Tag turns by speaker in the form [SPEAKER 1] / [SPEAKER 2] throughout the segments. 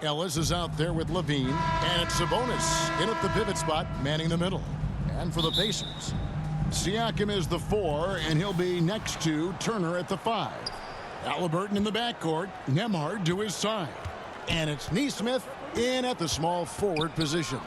[SPEAKER 1] Ellis is out there with Levine, and it's Sabonis in at the pivot spot, manning the middle. And for the Pacers, Siakam is the 4, and he'll be next to Turner at the 5. Halliburton in the backcourt, Nembhard to his side. And it's Nesmith in at the small forward position.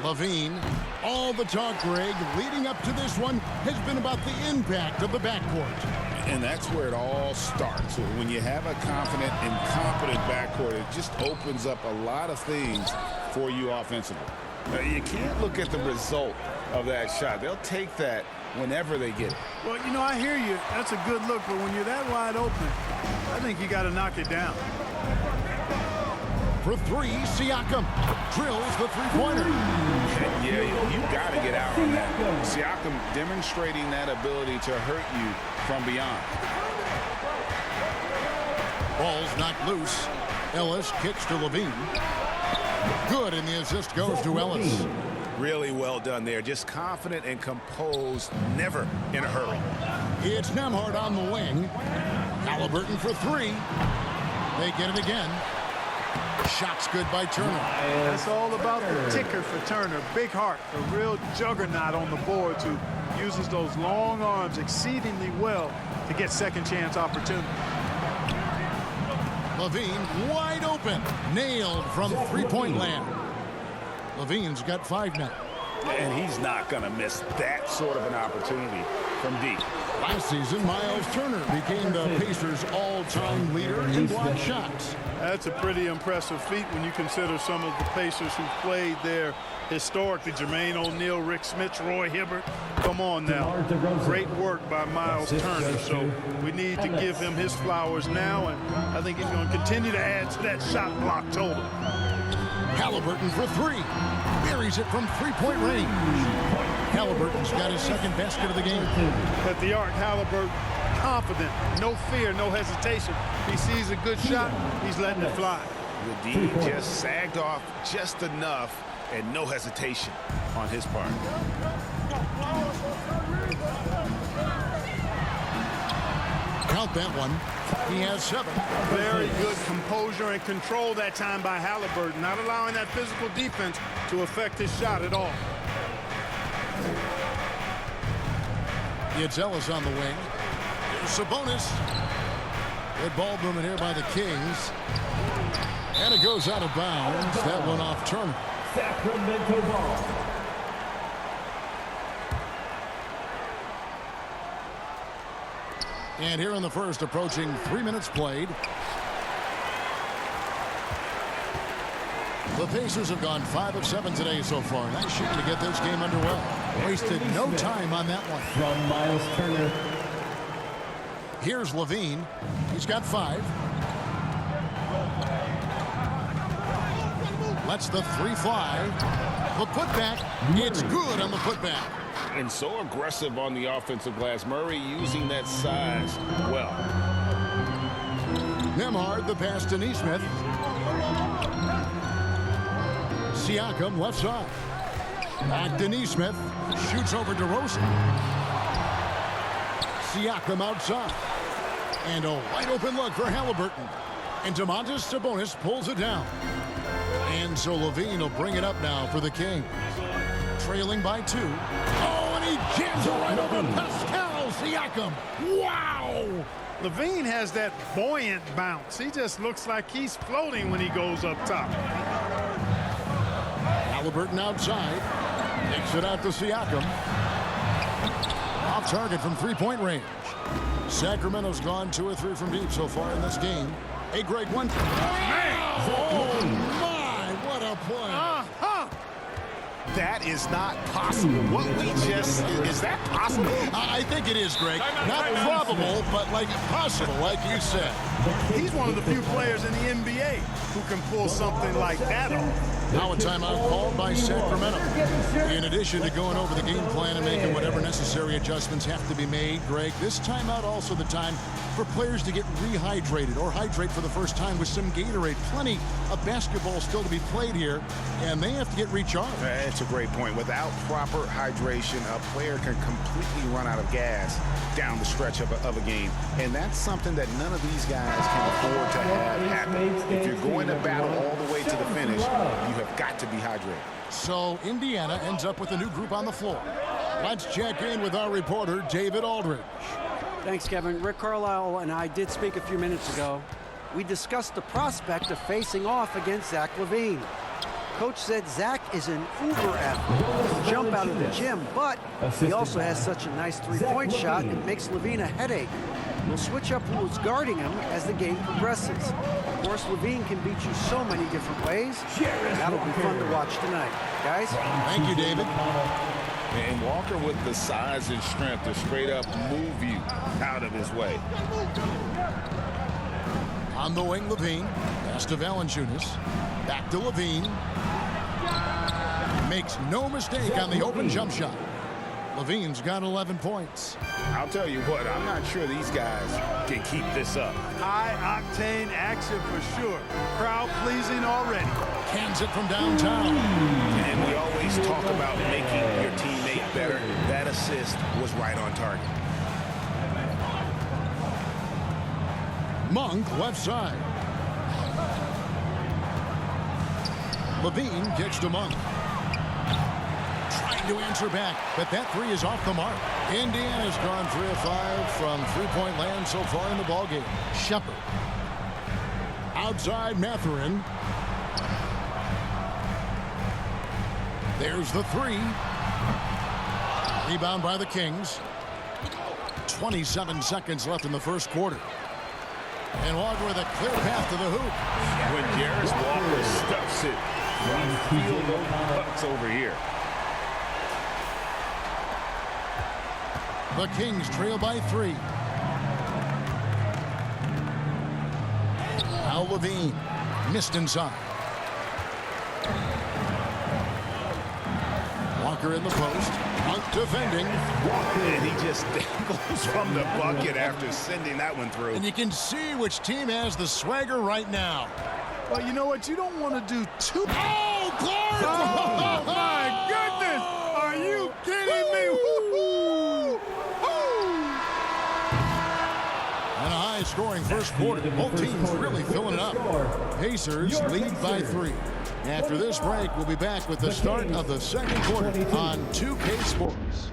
[SPEAKER 1] Levine, all the talk, Greg, leading up to this one has been about the impact of the backcourt.
[SPEAKER 2] And that's where it all starts. When you have a confident and competent backcourt, it just opens up a lot of things for you offensively. Now, you can't look at the result of that shot. They'll take that whenever they get it.
[SPEAKER 3] Well, you know, I hear you. That's a good look, but when you're that wide open, I think you got to knock it down.
[SPEAKER 1] For 3, Siakam drills the three-pointer.
[SPEAKER 2] Yeah, you got to get out on that. Siakam demonstrating that ability to hurt you from beyond.
[SPEAKER 1] Ball's knocked loose. Ellis kicks to Levine. Good, and the assist goes to Ellis.
[SPEAKER 2] Really well done there. Just confident and composed, never in a hurry.
[SPEAKER 1] It's Nembhard on the wing. Halliburton for 3. They get it again. Shot's good by Turner.
[SPEAKER 3] That's all about the ticker for Turner. Big heart, a real juggernaut on the boards who uses those long arms exceedingly well to get second chance opportunity.
[SPEAKER 1] Levine wide open. Nailed from three-point land. Levine's got 5 now.
[SPEAKER 2] And he's not going to miss that sort of an opportunity from deep.
[SPEAKER 1] Last season, Miles Turner became the Pacers' all-time leader in block shots.
[SPEAKER 3] That's a pretty impressive feat when you consider some of the Pacers who played there historically. Jermaine O'Neal, Rick Smits, Roy Hibbert. Come on now. Great work by Miles Turner. So we need to give him his flowers now, and I think he's going to continue to add to that shot block total.
[SPEAKER 1] Halliburton for 3. Buries it from three-point range. Halliburton's got his second basket of the game.
[SPEAKER 3] At the arc, Halliburton confident, no fear, no hesitation. He sees a good shot, he's letting it fly.
[SPEAKER 2] The D just sagged off just enough and no hesitation on his part.
[SPEAKER 1] Count that one. He has 7.
[SPEAKER 3] Very good composure and control that time by Halliburton, not allowing that physical defense to affect his shot at all.
[SPEAKER 1] It's Ellis on the wing. Sabonis. Good ball movement here by the Kings. And it goes out of bounds. That one off Turner.
[SPEAKER 4] Sacramento ball.
[SPEAKER 1] And here in the first, approaching 3 minutes played. The Pacers have gone 5 of 7 today so far. Nice shooting to get this game underway. Wasted no time on that one.
[SPEAKER 4] From Miles Turner.
[SPEAKER 1] Here's Levine. He's got 5. Lets the 3 fly. The putback. It's good on the putback.
[SPEAKER 2] And so aggressive on the offensive glass. Murray using that size well.
[SPEAKER 1] Nembhard, the pass to Nesmith. Siakam left side. Back to Nesmith. Shoots over to Rosen. Siakam outside. And a wide open look for Halliburton. And Domantas Sabonis pulls it down. And so Levine will bring it up now for the Kings. Trailing by 2. Oh, and he jams it right over Pascal Siakam. Wow!
[SPEAKER 3] Levine has that buoyant bounce. He just looks like he's floating when he goes up top.
[SPEAKER 1] Halliburton outside. Takes it out to Siakam. Off target from three-point range. Sacramento's gone 2 or 3 from deep so far in this game. Hey, Greg, 1. Oh, my, what a play.
[SPEAKER 2] That is not possible. What we just, is that possible?
[SPEAKER 1] I think it is, Greg. Not probable, but like possible, like you said.
[SPEAKER 3] He's one of the few players in the NBA who can pull something like that off.
[SPEAKER 1] Now a timeout called by Sacramento. In addition to going over the game plan and making whatever necessary adjustments have to be made, Greg, this timeout also the time for players to get rehydrated or hydrate for the first time with some Gatorade. Plenty of basketball still to be played here, and they have to get recharged.
[SPEAKER 2] That's a great point. Without proper hydration, a player can completely run out of gas down the stretch of a game. And that's something that none of these guys can afford to have happen. If you're going to battle all the way to the finish, you have got to be hydrated.
[SPEAKER 1] So Indiana ends up with a new group on the floor. Let's check in with our reporter, David Aldridge.
[SPEAKER 5] Thanks, Kevin. Rick Carlisle and I did speak a few minutes ago. We discussed the prospect of facing off against Zach LaVine. Coach said Zach is an uber athlete. He'll jump out of the gym, but he also has such a nice three-point shot, it makes LaVine a headache. We'll switch up who's guarding him as the game progresses. Of course, LaVine can beat you so many different ways. That'll be fun to watch tonight. Guys?
[SPEAKER 1] Thank you, David.
[SPEAKER 2] And Walker with the size and strength to straight up move you out of his way.
[SPEAKER 1] On the wing, LaVine. Pass to Valanciunas. Back to LaVine. Makes no mistake on the open jump shot. LaVine's got 11 points.
[SPEAKER 2] I'll tell you what, I'm not sure these guys can keep this up.
[SPEAKER 3] High-octane action for sure. Crowd-pleasing already.
[SPEAKER 1] Cans it from downtown.
[SPEAKER 2] And we always talk about making your teammate better. That assist was right on target.
[SPEAKER 1] Monk left side. LaVine kicks to Monk. Trying to answer back, but that three is off the mark. Indiana's gone 3 of 5 from three-point land so far in the ballgame. Shepard. Outside Mathurin. There's the three. Rebound by the Kings. 27 seconds left in the first quarter. And Walker with a clear path to the hoop.
[SPEAKER 2] When Jarris Walker stuffs it, you feel those bucks over here.
[SPEAKER 1] The Kings trail by 3. Now LaVine missed inside. Walker in the post. Monk defending.
[SPEAKER 2] And he just dangles from the bucket after sending that one through.
[SPEAKER 1] And you can see which team has the swagger right now.
[SPEAKER 3] Well, you know what? You don't want to do too...
[SPEAKER 1] Oh, Clark!
[SPEAKER 3] Oh, my goodness! Are you kidding me? Woo-hoo!
[SPEAKER 1] And a high-scoring first quarter. Both teams really filling it up. Pacers lead by 3. After this break, we'll be back with the start of the second quarter on 2K Sports.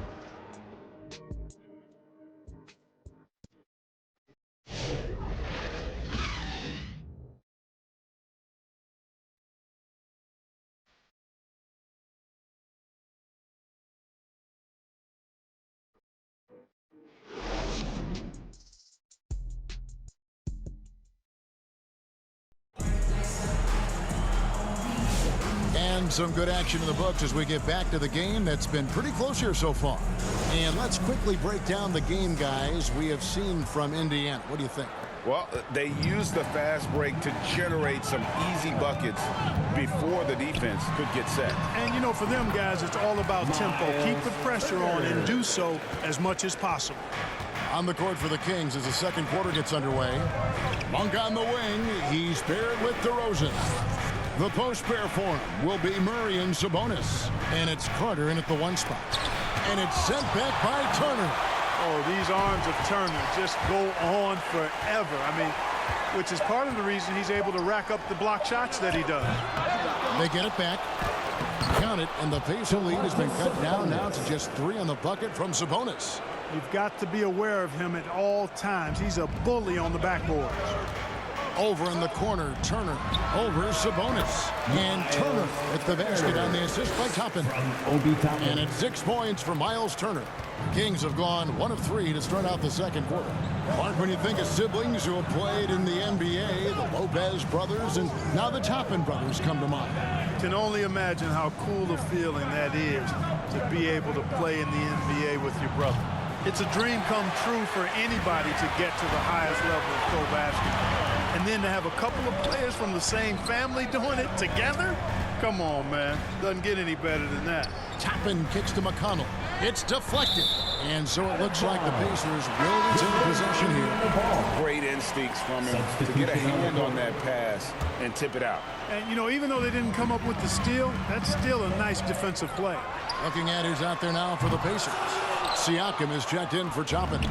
[SPEAKER 1] And some good action in the books as we get back to the game that's been pretty close here so far. And let's quickly break down the game, guys, we have seen from Indiana. What do you think?
[SPEAKER 2] Well, they used the fast break to generate some easy buckets before the defense could get set.
[SPEAKER 3] And, you know, for them guys, it's all about tempo. Keep the pressure on and do so as much as possible.
[SPEAKER 1] On the court for the Kings as the second quarter gets underway. Monk on the wing. He's paired with DeRozan. The post pair for him will be Murray and Sabonis. And it's Carter in at the 1 spot. And it's sent back by Turner.
[SPEAKER 3] Oh, these arms of Turner just go on forever. I mean, which is part of the reason he's able to rack up the block shots that he does.
[SPEAKER 1] They get it back. Count it, and the Pacer lead has been cut down now to just 3 on the bucket from Sabonis.
[SPEAKER 3] You've got to be aware of him at all times. He's a bully on the backboard.
[SPEAKER 1] Over in the corner, Turner. Over Sabonis. And Turner at the basket on the assist by Toppin. And it's 6 points for Miles Turner. Kings have gone 1 of 3 to start out the second quarter. Mark, when you think of siblings who have played in the NBA, the Lopez brothers, and now the Toppin brothers come to mind.
[SPEAKER 3] Can only imagine how cool a feeling that is to be able to play in the NBA with your brother. It's a dream come true for anybody to get to the highest level of pro basketball. And then to have a couple of players from the same family doing it together? Come on, man. Doesn't get any better than that.
[SPEAKER 1] Toppin kicks to McConnell. It's deflected. And so it looks like the Pacers will retain possession here.
[SPEAKER 2] Great instincts from him to get a hand on that pass and tip it out.
[SPEAKER 3] And, you know, even though they didn't come up with the steal, that's still a nice defensive play.
[SPEAKER 1] Looking at who's out there now for the Pacers. Siakam is checked in for Toppin.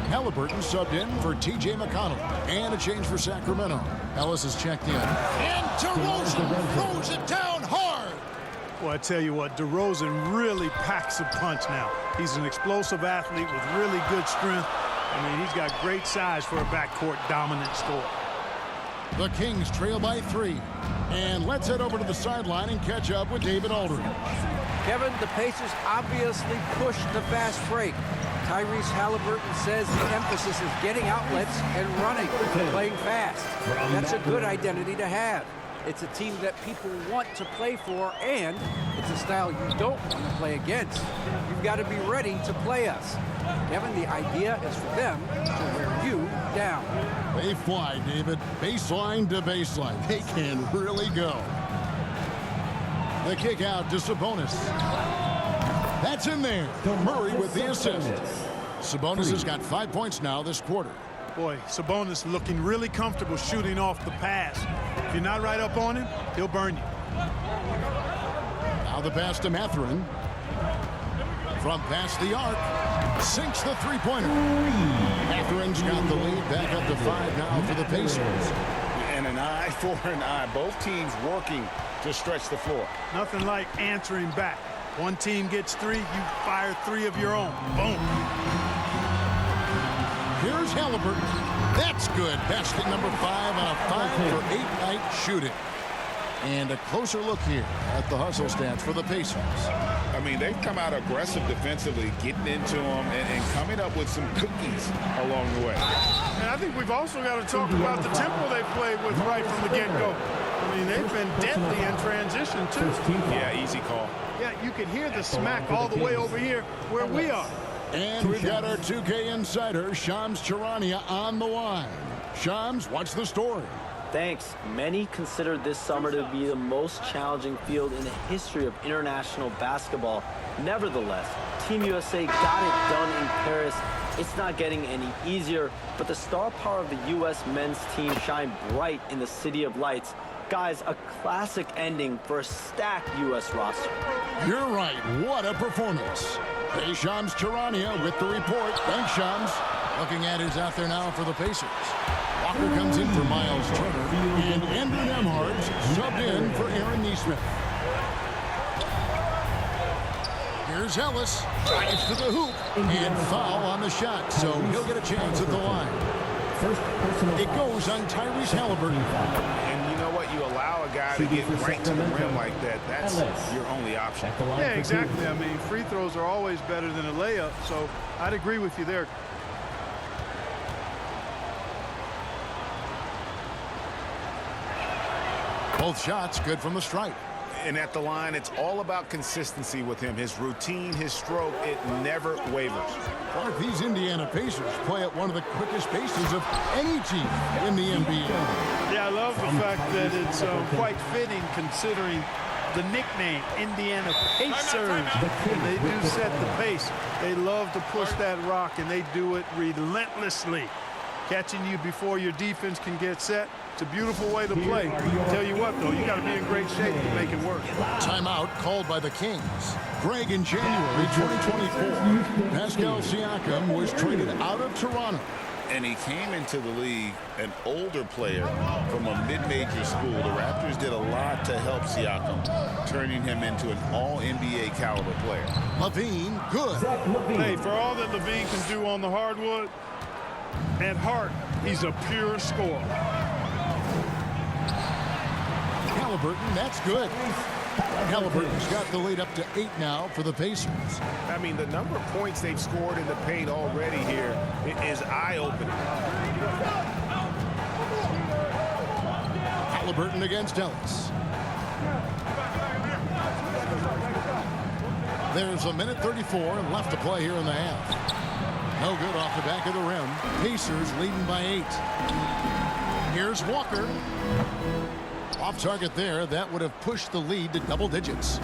[SPEAKER 1] Halliburton subbed in for T.J. McConnell. And a change for Sacramento. Ellis is checked in. And DeRozan throws it
[SPEAKER 3] I tell you what, DeRozan really packs a punch now. He's an explosive athlete with really good strength. I mean, he's got great size for a backcourt dominant scorer.
[SPEAKER 1] The Kings trail by 3. And let's head over to the sideline and catch up with David Aldridge.
[SPEAKER 5] Kevin, the Pacers obviously pushed the fast break. Tyrese Halliburton says the emphasis is getting outlets and running, playing fast. That's a good identity to have. It's a team that people want to play for, and it's a style you don't want to play against. You've got to be ready to play us. Kevin, the idea is for them to wear you down.
[SPEAKER 1] They fly, David. Baseline to baseline. They can really go. The kick out to Sabonis. That's in there. Murray with the assist. Sabonis has got 5 points now this quarter.
[SPEAKER 3] Boy, Sabonis looking really comfortable shooting off the pass. If you're not right up on him, he'll burn you.
[SPEAKER 1] Now the pass to Mathurin. From past the arc. Sinks the three-pointer. Mathurin's got the lead back up to 5 now for the Pacers.
[SPEAKER 2] And an eye for an eye. Both teams working to stretch the floor.
[SPEAKER 3] Nothing like answering back. One team gets 3, you fire 3 of your own. Boom.
[SPEAKER 1] Here's Halliburton. That's good. Basket number 5 on a 5-for-8 night shooting. And a closer look here at the hustle stats for the Pacers.
[SPEAKER 2] I mean, they've come out aggressive defensively, getting into them and coming up with some cookies along the way.
[SPEAKER 3] And I think we've also got to talk about the tempo they played with right from the get-go. I mean, they've been deadly in transition, too.
[SPEAKER 2] Yeah, easy call.
[SPEAKER 3] Yeah, you can hear the smack all the way over here where we are.
[SPEAKER 1] And we've got our 2K insider, Shams Charania, on the line. Shams, what's the story?
[SPEAKER 6] Thanks. Many consider this summer to be the most challenging field in the history of international basketball. Nevertheless, Team USA got it done in Paris. It's not getting any easier, but the star power of the U.S. men's team shined bright in the City of Lights. Guys, a classic ending for a stacked U.S. roster.
[SPEAKER 1] You're right. What a performance. Hey, Shams Charania with the report. Thanks, Shams. Looking at who's out there now for the Pacers. Walker comes in for Miles Turner, and Andrew Nembhard subbed in for Aaron Nesmith. Here's Ellis, drives to the hoop, and foul on the shot, so he'll get a chance at the line. It goes on Tyrese Halliburton.
[SPEAKER 2] And you know what? You allow a guy to get right to the rim like that. That's your only option.
[SPEAKER 3] Yeah, exactly. I mean, free throws are always better than a layup, so I'd agree with you there.
[SPEAKER 1] Both shots good from the stripe.
[SPEAKER 2] And at the line, it's all about consistency with him. His routine, his stroke, it never wavers.
[SPEAKER 1] Clark, these Indiana Pacers play at one of the quickest paces of any team in the NBA.
[SPEAKER 3] Yeah, I love the fact that it's quite fitting considering the nickname, Indiana Pacers. They do set the pace. They love to push that rock, and they do it relentlessly. Catching you before your defense can get set. It's a beautiful way to play. Tell you what, though, you got to be in great shape to make it work.
[SPEAKER 1] Timeout called by the Kings. Greg, in January 2024, Pascal Siakam was traded out of Toronto.
[SPEAKER 2] And he came into the league an older player from a mid-major school. The Raptors did a lot to help Siakam, turning him into an all-NBA caliber player.
[SPEAKER 1] Levine, good.
[SPEAKER 3] Hey, for all that Levine can do on the hardwood, at heart, he's a pure scorer.
[SPEAKER 1] Halliburton, that's good. Halliburton's got the lead up to 8 now for the Pacers.
[SPEAKER 2] I mean, the number of points they've scored in the paint already here is eye-opening.
[SPEAKER 1] Halliburton against Ellis. There's a minute 34 left to play here in the half. No good off the back of the rim. Pacers leading by 8. Here's Walker. Off target there. That would have pushed the lead to double digits.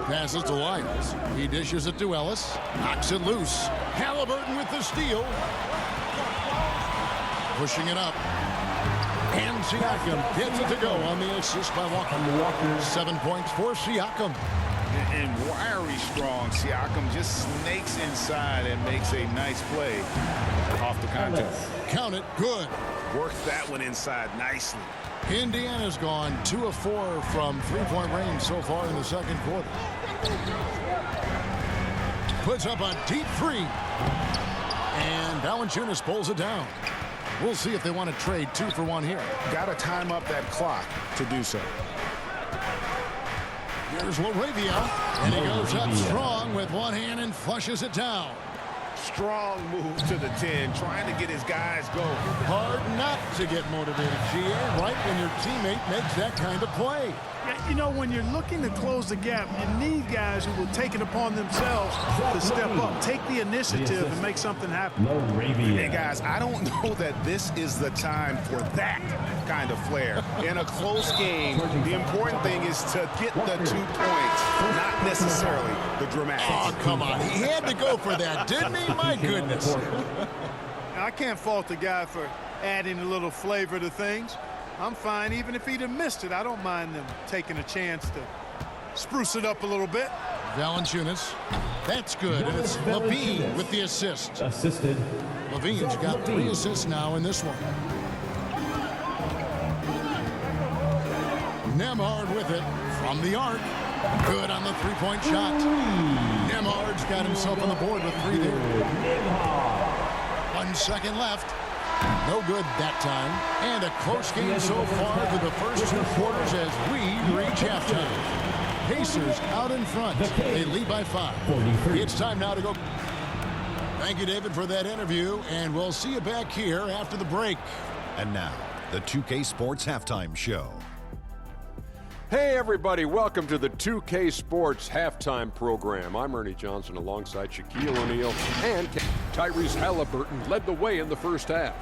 [SPEAKER 1] Passes to Lyles. He dishes it to Ellis. Knocks it loose. Halliburton with the steal. Pushing it up. And Siakam gets it to go on the assist by Walker. 7 points for Siakam.
[SPEAKER 2] And wiry strong, Siakam just snakes inside and makes a nice play off the contact.
[SPEAKER 1] Count it, good.
[SPEAKER 2] Worked that one inside nicely.
[SPEAKER 1] Indiana's gone 2 of 4 from three-point range so far in the second quarter. Puts up a deep three. And Valanciunas pulls it down. We'll see if they want to trade 2 for 1 here.
[SPEAKER 2] Got to time up that clock to do so.
[SPEAKER 1] Here's LaRavia, and he goes up strong with one hand and flushes it down.
[SPEAKER 2] Strong move to the 10, trying to get his guys going.
[SPEAKER 1] Hard not to get motivated, GA, right when your teammate makes that kind of play.
[SPEAKER 3] Yeah, you know, when you're looking to close the gap, you need guys who will take it upon themselves to step up, take the initiative, and make something happen.
[SPEAKER 2] Hey, guys, I don't know that this is the time for that kind of flair. In a close game, the important thing is to get the 2 points, not necessarily the dramatics.
[SPEAKER 1] Oh, come on. He had to go for that, didn't he? My goodness.
[SPEAKER 3] I can't fault the guy for adding a little flavor to things. I'm fine. Even if he'd have missed it, I don't mind them taking a chance to spruce it up a little bit.
[SPEAKER 1] Valanciunas. That's good. And it's Levine with the assist.
[SPEAKER 4] Assisted.
[SPEAKER 1] Levine's got 3 assists now in this one. Nembhard with it from the arc. Good on the three-point shot. Nembhard's got himself on the board with 3 there. 1 second left. No good that time. And a close game so far through the first 2 quarters as we reach halftime. Pacers out in front. They lead by 5. It's time now to go. Thank you, David, for that interview, and we'll see you back here after the break.
[SPEAKER 7] And now, the 2K Sports Halftime Show.
[SPEAKER 8] Hey everybody, welcome to the 2K Sports Halftime Program. I'm Ernie Johnson alongside Shaquille O'Neal and Tyrese Halliburton led the way in the first half.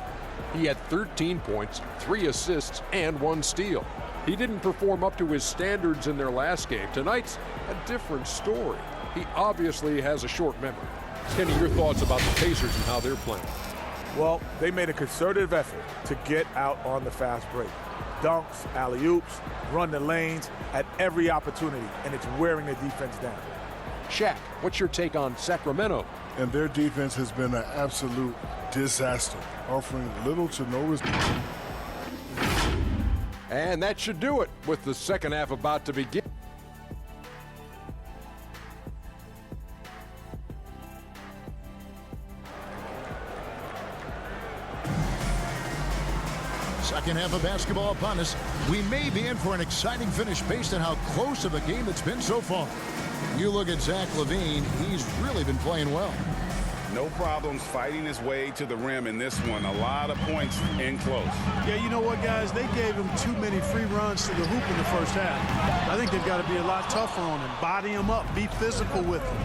[SPEAKER 8] He had 13 points, 3 assists, and 1 steal. He didn't perform up to his standards in their last game. Tonight's a different story. He obviously has a short memory. Kenny, your thoughts about the Pacers and how they're playing?
[SPEAKER 9] Well, they made a concerted effort to get out on the fast break. Dunks, alley-oops, run the lanes at every opportunity, and it's wearing the defense down.
[SPEAKER 8] Shaq, what's your take on Sacramento?
[SPEAKER 10] And their defense has been an absolute disaster, offering little to no response.
[SPEAKER 8] And that should do it with the second half about to begin.
[SPEAKER 1] Second half of basketball upon us. We may be in for an exciting finish based on how close of a game it's been so far. You look at Zach LaVine, he's really been playing well.
[SPEAKER 2] No problems fighting his way to the rim in this one. A lot of points in close.
[SPEAKER 3] Yeah, you know what, guys? They gave him too many free runs to the hoop in the first half. I think they've got to be a lot tougher on him. Body him up. Be physical with him.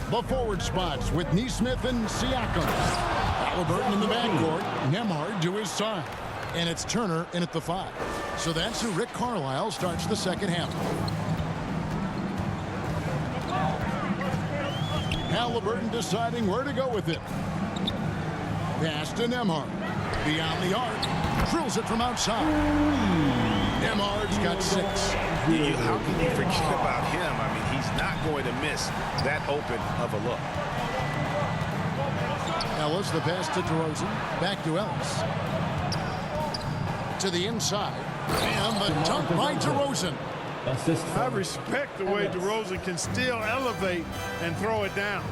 [SPEAKER 1] The forward spots with Nesmith and Siakam. Halliburton in the backcourt. Nembhard to his side. And it's Turner in at the 5. So that's who Rick Carlisle starts the second half. Halliburton deciding where to go with it. Pass to Nembhard. Beyond the arc. Drills it from outside. Nembhard's got 6.
[SPEAKER 2] How can you forget about him? I mean, he's not going to miss that open of a look.
[SPEAKER 1] Ellis, the pass to DeRozan. Back to Ellis. To the inside. And the dunk by DeRozan.
[SPEAKER 3] I respect the way DeRozan can still elevate and throw it down.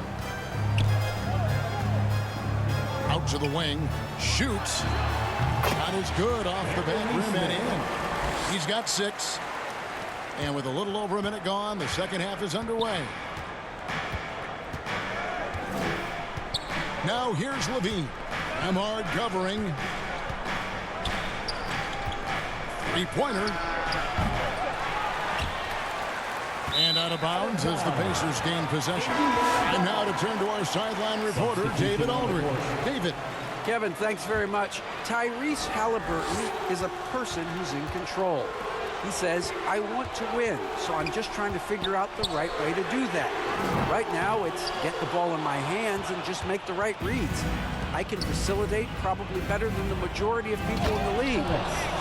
[SPEAKER 1] Out to the wing. Shoots. Shot is good off the back rim and in. He's got 6. And with a little over a minute gone, the second half is underway. Now here's Levine. Nembhard covering. 3-pointer. And out of bounds as the Pacers gain possession. And now to turn to our sideline reporter, David Aldridge. David.
[SPEAKER 5] Kevin, thanks very much. Tyrese Halliburton is a person who's in control. He says, I want to win, so I'm just trying to figure out the right way to do that. Right now, it's get the ball in my hands and just make the right reads. I can facilitate probably better than the majority of people in the league.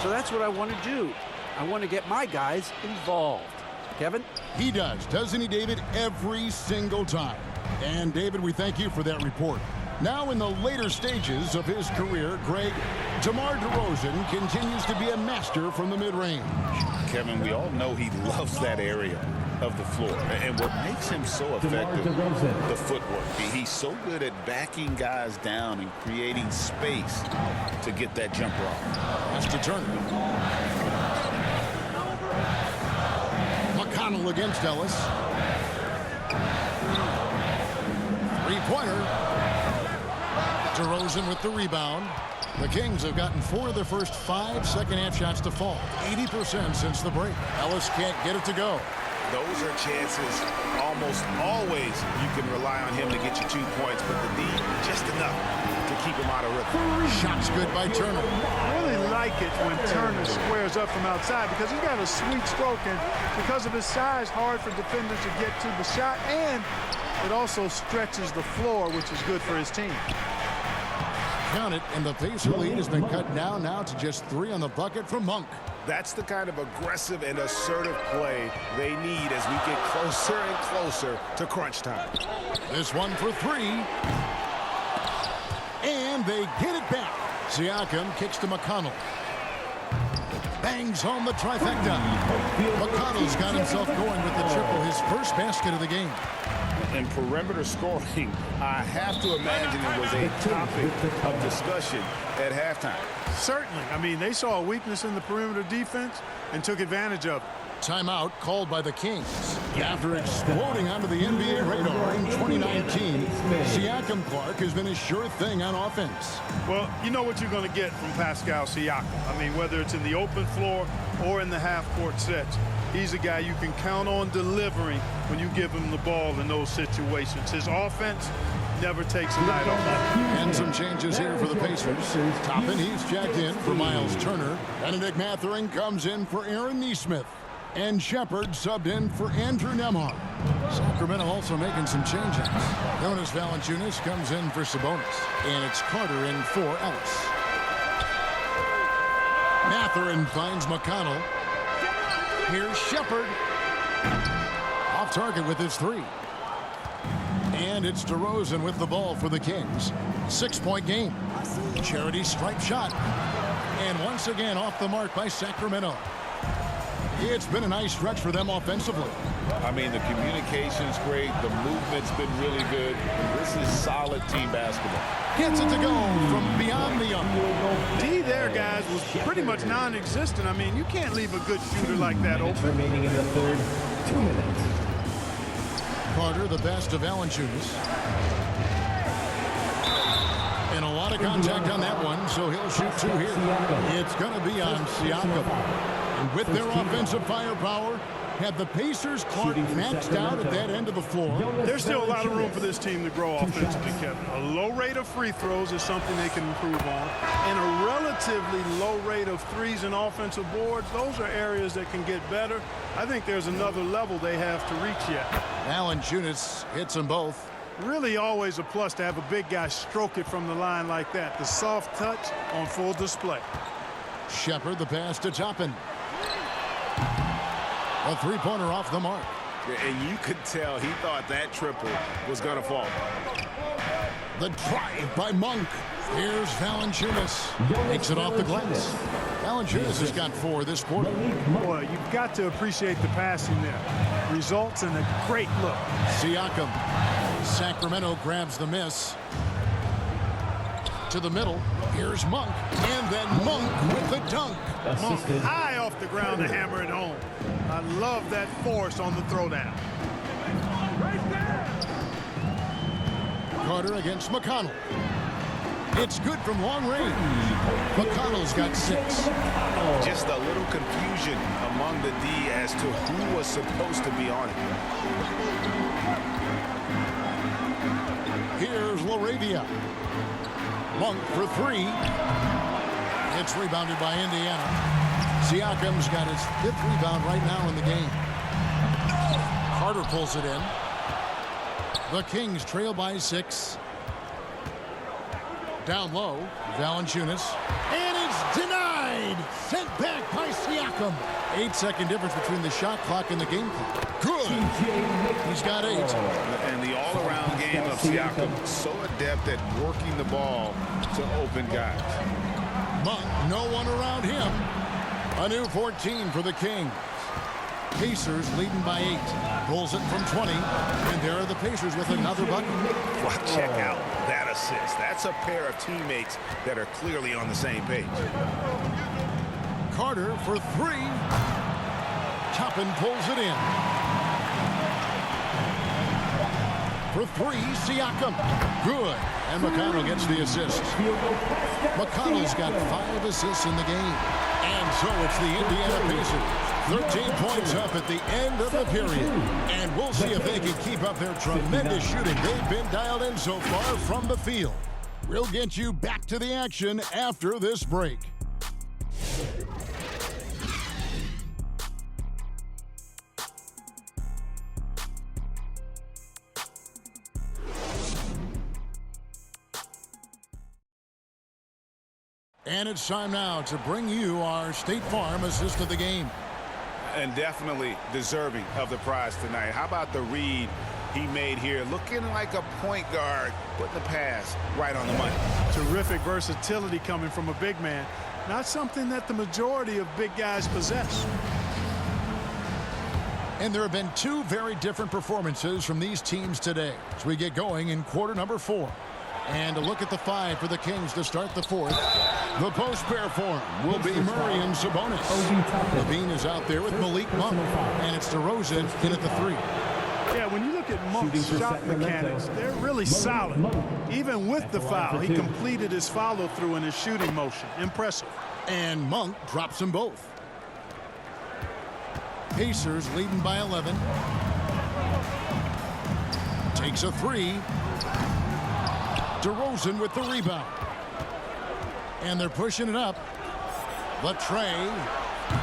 [SPEAKER 5] So that's what I want to do. I want to get my guys involved. Kevin?
[SPEAKER 1] He does, doesn't he, David? Every single time. And, David, we thank you for that report. Now in the later stages of his career, Greg, DeMar DeRozan continues to be a master from the mid-range.
[SPEAKER 2] Kevin, we all know he loves that area of the floor. And what makes him so effective, the footwork. He's so good at backing guys down and creating space to get that jumper off.
[SPEAKER 1] That's to Turner. McConnell against Ellis. Three-pointer. DeRozan with the rebound. The Kings have gotten 4 of their first 5 second-half shots to fall. 80% since the break. Ellis can't get it to go.
[SPEAKER 2] Those are chances almost always you can rely on him to get you 2 points, but the D just enough to keep him out of rhythm.
[SPEAKER 1] Shot's good by Turner.
[SPEAKER 3] I really like it when Turner squares up from outside because he's got a sweet stroke, and because of his size, hard for defenders to get to the shot, and it also stretches the floor, which is good for his team.
[SPEAKER 1] Count it, and the Pacer lead has been cut down now to just 3 on the bucket from Monk.
[SPEAKER 2] That's the kind of aggressive and assertive play they need as we get closer and closer to crunch time.
[SPEAKER 1] This one for 3. And they get it back. Siakam kicks to McConnell. Bangs home the trifecta. McConnell's got himself going with the triple, his first basket of the game.
[SPEAKER 2] And perimeter scoring, I have to imagine it was a topic of discussion at halftime.
[SPEAKER 3] Certainly. I mean, they saw a weakness in the perimeter defense and took advantage of it.
[SPEAKER 1] Timeout called by the Kings. After exploding onto the NBA radar in 2019, Siakam Clark has been a sure thing on offense.
[SPEAKER 3] Well, you know what you're going to get from Pascal Siakam. I mean, whether it's in the open floor or in the half-court sets, he's a guy you can count on delivering when you give him the ball in those situations. His offense never takes a night off.
[SPEAKER 1] And some changes here for the Pacers. Toppin, he's checked in for Miles Turner. Benedict Mathurin comes in for Aaron Nesmith. And Shepard subbed in for Andrew Nembhard. Sacramento also making some changes. Jonas Valanciunas comes in for Sabonis. And it's Carter in for Ellis. Mathurin finds McConnell. Here's Shepard. Off target with his 3. And it's DeRozan with the ball for the Kings. 6-point game. Charity stripe shot. And once again off the mark by Sacramento. It's been a nice stretch for them offensively.
[SPEAKER 2] I mean, the communication's great. The movement's been really good. This is solid team basketball.
[SPEAKER 1] Gets it to go from beyond the arc.
[SPEAKER 3] D there, guys, was pretty much non-existent. I mean, you can't leave a good shooter like that open.
[SPEAKER 4] Remaining in the third, 2 minutes.
[SPEAKER 1] Carter, the best to Valanciunas. And a lot of contact on that one, so he'll shoot 2 here. It's going to be on Siakam. And with their offensive firepower, have the Pacers Clark maxed out at that end of the floor.
[SPEAKER 3] There's still a lot of room for this team to grow offensively, Kevin. A low rate of free throws is something they can improve on. And a relatively low rate of threes and offensive boards, those are areas that can get better. I think there's another level they have to reach yet.
[SPEAKER 1] Valanciunas hits them both.
[SPEAKER 3] Really always a plus to have a big guy stroke it from the line like that. The soft touch on full display.
[SPEAKER 1] Shepard, the pass to Toppin. A 3-pointer off the mark.
[SPEAKER 2] And you could tell he thought that triple was going to fall.
[SPEAKER 1] The drive by Monk. Here's Valanciunas. Makes it off the glass. Valanciunas has got 4 this quarter.
[SPEAKER 3] Boy, you've got to appreciate the passing there. Results in a great look.
[SPEAKER 1] Siakam. Sacramento grabs the miss. To the middle. Here's Monk. And then Monk with the dunk.
[SPEAKER 3] Monk high off the ground to hammer it home. I love that force on the throwdown.
[SPEAKER 1] Carter against McConnell. It's good from long range. McConnell's got 6.
[SPEAKER 2] Just a little confusion among the D as to who was supposed to be on it.
[SPEAKER 1] Here's LaRavia. Monk for 3. It's rebounded by Indiana. Siakam's got his 5th rebound right now in the game. Carter pulls it in. The Kings trail by 6. Down low, Valanciunas. And it's denied! Sent back by Siakam. 8-second difference between the shot clock and the game clock. Good! He's got 8.
[SPEAKER 2] And the all-around game of Siakam, so adept at working the ball to open guys.
[SPEAKER 1] Monk, no one around him. A new 14 for the Kings. Pacers leading by 8. Pulls it from 20. And there are the Pacers with another bucket.
[SPEAKER 2] Well, check out that assist. That's a pair of teammates that are clearly on the same page.
[SPEAKER 1] Carter for 3. Toppin pulls it in. For 3, Siakam. Good. And McConnell gets the assist. McConnell's got 5 assists in the game. And so it's the Indiana Pacers. 13 points up at the end of the period. And we'll see if they can keep up their tremendous shooting they've been dialed in so far from the field. We'll get you back to the action after this break. And it's time now to bring you our State Farm assist of the game.
[SPEAKER 2] And definitely deserving of the prize tonight. How about the read he made here? Looking like a point guard, putting the pass right on the money.
[SPEAKER 3] Terrific versatility coming from a big man. Not something that the majority of big guys possess.
[SPEAKER 1] And there have been 2 very different performances from these teams today as we get going in quarter number 4. And a look at the 5 for the Kings to start the 4th. The post pair form will be Murray and Sabonis. Levine is out there with Malik Monk. And it's DeRozan in at the 3.
[SPEAKER 3] Yeah, when you look at Monk's shot mechanics, they're really solid. Even with the foul, he completed his follow-through in his shooting motion. Impressive.
[SPEAKER 1] And Monk drops them both. Pacers leading by 11. Takes a 3. DeRozan with the rebound. And they're pushing it up. The tray.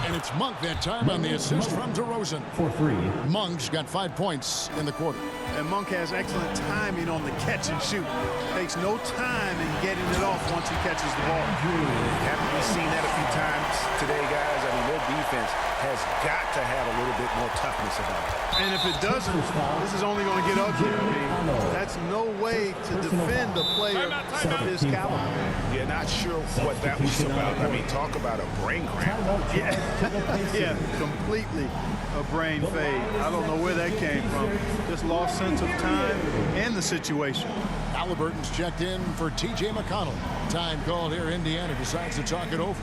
[SPEAKER 1] And it's Monk that time on the assist from DeRozan.
[SPEAKER 4] For 3.
[SPEAKER 1] Monk's got 5 points in the quarter.
[SPEAKER 3] And Monk has excellent timing on the catch and shoot. Takes no time in getting it off once he catches the ball.
[SPEAKER 2] Haven't we seen that a few times today, guys? I mean, their defense has got to have a little bit more toughness about it.
[SPEAKER 3] And if it doesn't, this is only going to get ugly. I mean, that's no way to defend a player of his caliber.
[SPEAKER 2] Yeah, not sure what that was about. I mean, talk about a brain cramp.
[SPEAKER 3] Yeah, completely a brain fade. I don't know where that came from. Just lost sense of time and the situation.
[SPEAKER 1] Halliburton's checked in for T.J. McConnell. Time called here. Indiana decides to talk it over.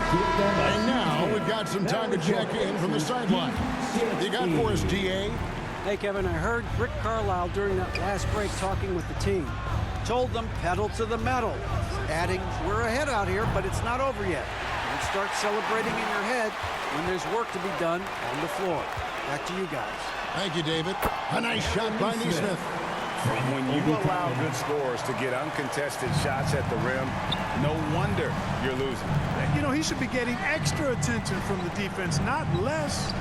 [SPEAKER 1] And now we've got some time to check in from the sideline. You got for us, D.A.?
[SPEAKER 5] Hey, Kevin, I heard Rick Carlisle during that last break talking with the team. Told them pedal to the metal, adding, we're ahead out here, but it's not over yet. Don't start celebrating in your head when there's work to be done on the floor. Back to you guys.
[SPEAKER 1] Thank you, David. A nice shot by Neesmith.
[SPEAKER 2] When you allow good scorers to get uncontested shots at the rim, no wonder you're losing.
[SPEAKER 3] You know, he should be getting extra attention from the defense, not less.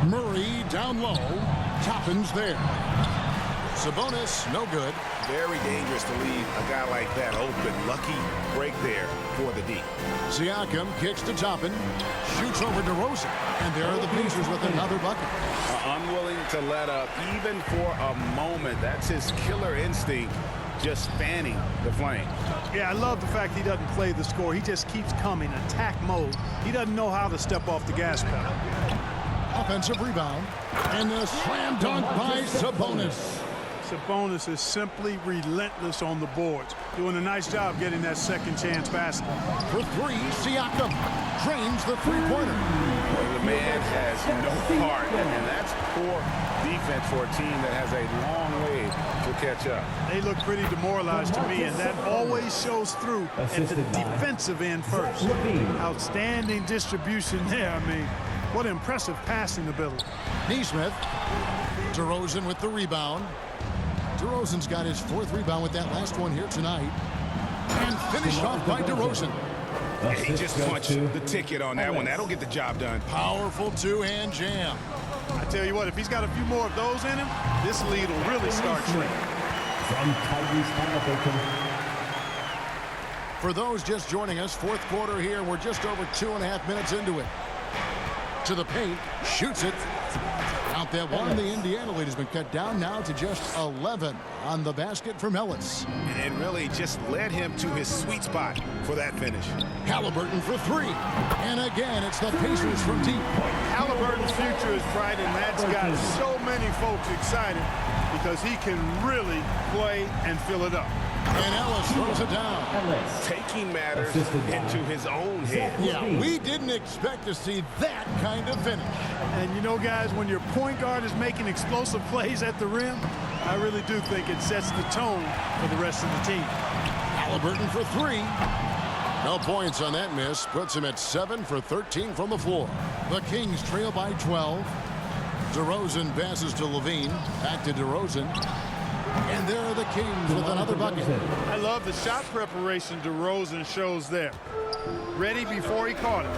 [SPEAKER 1] Murray down low. Toppin's there. Sabonis, no good.
[SPEAKER 2] Very dangerous to leave a guy like that open. Lucky break there for the D.
[SPEAKER 1] Siakam kicks to Toppin. Shoots over DeRozan. And there are the Pacers with another bucket.
[SPEAKER 2] Unwilling to let up even for a moment. That's his killer instinct, just fanning the flame.
[SPEAKER 3] Yeah, I love the fact he doesn't play the score. He just keeps coming, attack mode. He doesn't know how to step off the gas pedal.
[SPEAKER 1] Offensive rebound. And a slam dunk by Sabonis.
[SPEAKER 3] Sabonis is simply relentless on the boards. Doing a nice job getting that second chance basket.
[SPEAKER 1] For 3, Siakam drains the three-pointer.
[SPEAKER 2] Well, the man has no heart, and that's poor defense for a team that has a long way to catch up.
[SPEAKER 3] They look pretty demoralized to me, and that always shows through at the defensive end first. Outstanding distribution there. I mean, what impressive passing ability.
[SPEAKER 1] Neesmith. DeRozan with the rebound. DeRozan's got his 4th rebound with that last one here tonight. And finished off by DeRozan.
[SPEAKER 2] And he just punched the ticket on that one. That'll get the job done.
[SPEAKER 1] Powerful two-hand jam.
[SPEAKER 3] I tell you what, if he's got a few more of those in him, this lead will really start shrinking.
[SPEAKER 1] For those just joining us, 4th quarter here. We're just over 2.5 minutes into it. To the paint, shoots it. Count that one. The Indiana lead has been cut down now to just 11 on the basket from Ellis.
[SPEAKER 2] And it really just led him to his sweet spot for that finish.
[SPEAKER 1] Halliburton for three. And again, it's the Pacers from deep.
[SPEAKER 3] Halliburton's future is bright, and that's got so many folks excited because he can really play and fill it up.
[SPEAKER 1] And Ellis throws it down.
[SPEAKER 2] Taking matters into his own hands.
[SPEAKER 1] Yeah, we didn't expect to see that kind of finish.
[SPEAKER 3] And you know, guys, when your point guard is making explosive plays at the rim, I really do think it sets the tone for the rest of the team.
[SPEAKER 1] Halliburton for three. No points on that miss. Puts him at 7 for 13 from the floor. The Kings trail by 12. DeRozan passes to Levine. Back to DeRozan. And there are the Kings with another bucket.
[SPEAKER 3] I love the shot preparation DeRozan shows there. Ready before he caught it.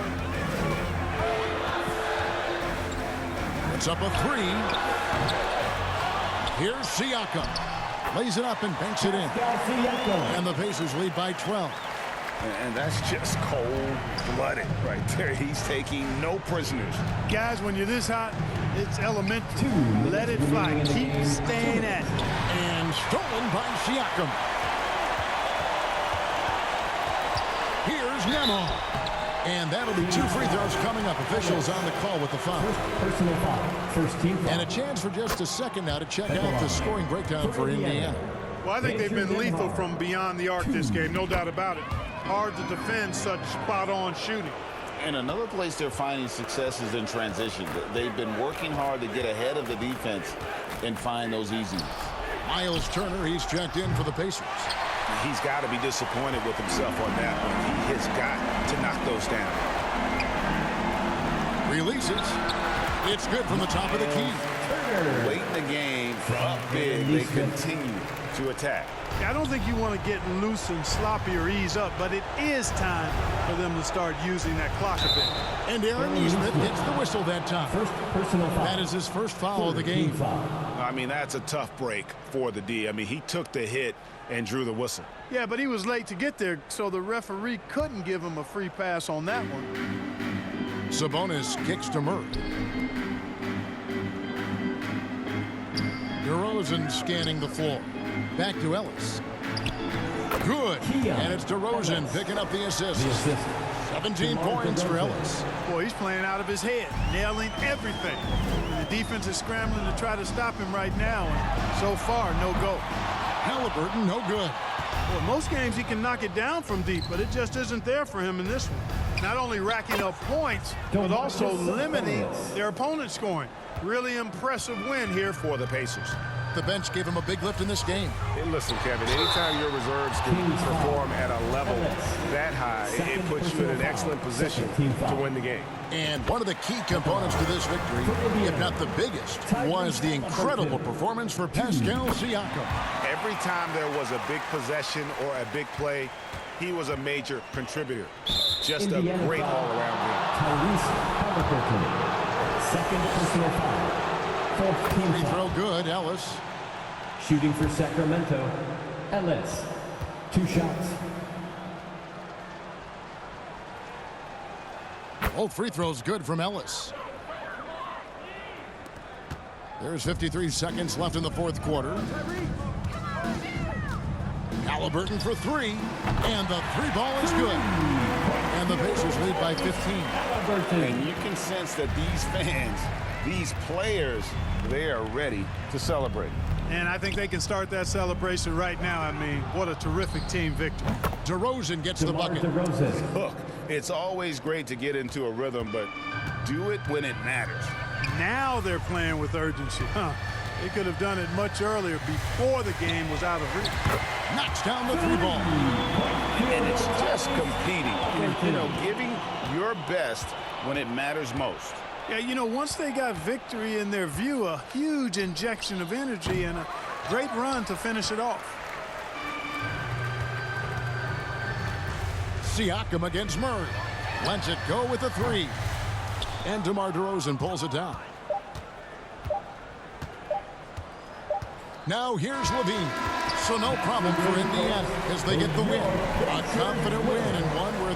[SPEAKER 1] It's up a three. Here's Siakam. Lays it up and banks it in. And the Pacers lead by 12.
[SPEAKER 2] And that's just cold-blooded right there. He's taking no prisoners.
[SPEAKER 3] Guys, when you're this hot, it's elementary. Let it fly. Keep staying at it.
[SPEAKER 1] And stolen by Siakam. Here's Nemo. And that'll be 2 free throws coming up. Officials on the call with the foul.
[SPEAKER 4] Personal foul. First team foul.
[SPEAKER 1] And a chance for just a second now to check out the scoring breakdown for Indiana.
[SPEAKER 3] Well, I think they've been lethal from beyond the arc this game, no doubt about it. Hard to defend such spot-on shooting.
[SPEAKER 2] And another place they're finding success is in transition. They've been working hard to get ahead of the defense and find those easy ones.
[SPEAKER 1] Miles Turner, he's checked in for the Pacers.
[SPEAKER 2] He's got to be disappointed with himself on that one. He has got to knock those down.
[SPEAKER 1] Releases. It's good from the top of the key.
[SPEAKER 2] Late in the game, up big, they continue to attack.
[SPEAKER 3] I don't think you want to get loose and sloppy or ease up, but it is time for them to start using that clock a bit.
[SPEAKER 1] And Aaron Nesmith gets the whistle that time.
[SPEAKER 4] First personal foul.
[SPEAKER 1] That is his first foul of the game.
[SPEAKER 2] I mean, that's a tough break for the D. I mean, he took the hit and drew the whistle.
[SPEAKER 3] Yeah, but he was late to get there, so the referee couldn't give him a free pass on that one.
[SPEAKER 1] Sabonis kicks to Murray. DeRozan scanning the floor. Back to Ellis. Good. And it's DeRozan picking up the assist. 17 points for Ellis.
[SPEAKER 3] Boy, he's playing out of his head, nailing everything. And the defense is scrambling to try to stop him right now, and so far, no go.
[SPEAKER 1] Halliburton, no good.
[SPEAKER 3] Well, most games he can knock it down from deep, but it just isn't there for him in this one. Not only racking up points, but also limiting their opponent's scoring. Really impressive win here for the Pacers.
[SPEAKER 1] The bench gave him a big lift in this game.
[SPEAKER 9] Hey, listen, Kevin, anytime your reserves can perform at a level that high, it puts you in an excellent position to win the game.
[SPEAKER 1] And one of the key components to this victory, if not the biggest, was the incredible performance for Pascal Siakam.
[SPEAKER 2] Every time there was a big possession or a big play, he was a major contributor. Just a great all-around game.
[SPEAKER 4] Second personal foul. Fourth team
[SPEAKER 1] Free
[SPEAKER 4] foul.
[SPEAKER 1] throw good, Ellis.
[SPEAKER 4] Shooting for Sacramento. Ellis. 2 shots.
[SPEAKER 1] Both free throws good from Ellis. There's 53 seconds left in the fourth quarter. Halliburton for three. And the three ball is good. And the Pacers lead by 15.
[SPEAKER 2] And you can sense that these fans, these players, they are ready to celebrate.
[SPEAKER 3] And I think they can start that celebration right now. I mean, what a terrific team victory.
[SPEAKER 1] DeRozan gets the bucket.
[SPEAKER 2] Look, it's always great to get into a rhythm, but do it when it matters.
[SPEAKER 3] Now they're playing with urgency. They could have done it much earlier before the game was out of reach.
[SPEAKER 1] Knocks down the three ball.
[SPEAKER 2] And it's just competing, you know, giving your best when it matters most.
[SPEAKER 3] Yeah, you know, once they got victory in their view, a huge injection of energy and a great run to finish it off.
[SPEAKER 1] Siakam against Murray. Lets it go with a three. And DeMar DeRozan pulls it down. Now here's Levine. So no problem for Indiana as they get the win. A confident win and one where